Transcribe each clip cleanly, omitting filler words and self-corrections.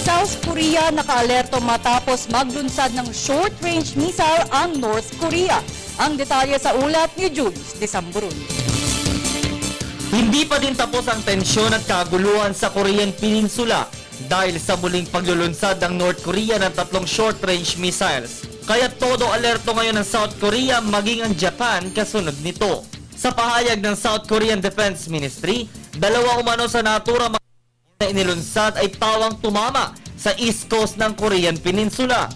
South Korea nakaalerto matapos maglunsad ng short-range missile ang North Korea. Ang detalye sa ulat ni Julius Desamburon. Hindi pa din tapos ang tensyon at kaguluhan sa Korean Peninsula dahil sa muling paglulunsad ng North Korea ng 3 short-range missiles. Kaya todo alerto ngayon ng South Korea maging ang Japan kasunod nito. Sa pahayag ng South Korean Defense Ministry, 2 umano sa natura na inilunsad ay pawang tumama sa east coast ng Korean Peninsula.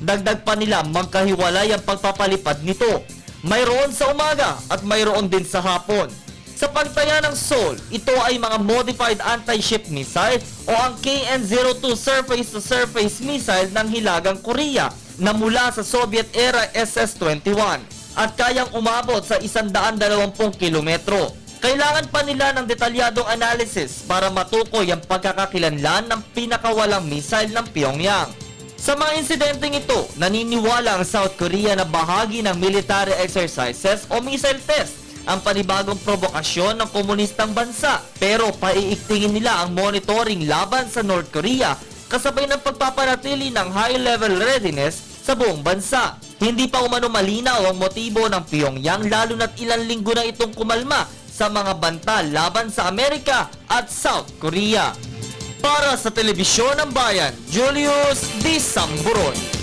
Dagdag pa nila magkahiwalay ang pagpapalipad nito. Mayroon sa umaga at mayroon din sa hapon. Sa pagtaya ng Seoul, ito ay mga modified anti-ship missile o ang KN-02 surface-to-surface missile ng Hilagang Korea na mula sa Soviet-era SS-21 at kayang umabot sa 120 kilometro. Kailangan pa nila ng detalyadong analysis para matukoy ang pagkakakilanlan ng pinakawalang missile ng Pyongyang. Sa mga insidenteng ito, naniniwala ang South Korea na bahagi ng military exercises o missile test ang panibagong provokasyon ng komunistang bansa. Pero paiigtingin nila ang monitoring laban sa North Korea kasabay ng pagpapanatili ng high-level readiness sa buong bansa. Hindi pa umano malinaw ang motibo ng Pyongyang lalo na't ilang linggo na itong kumalma sa mga banta laban sa Amerika at South Korea. Para sa Telebisyon ng Bayan, Julius Desamburon.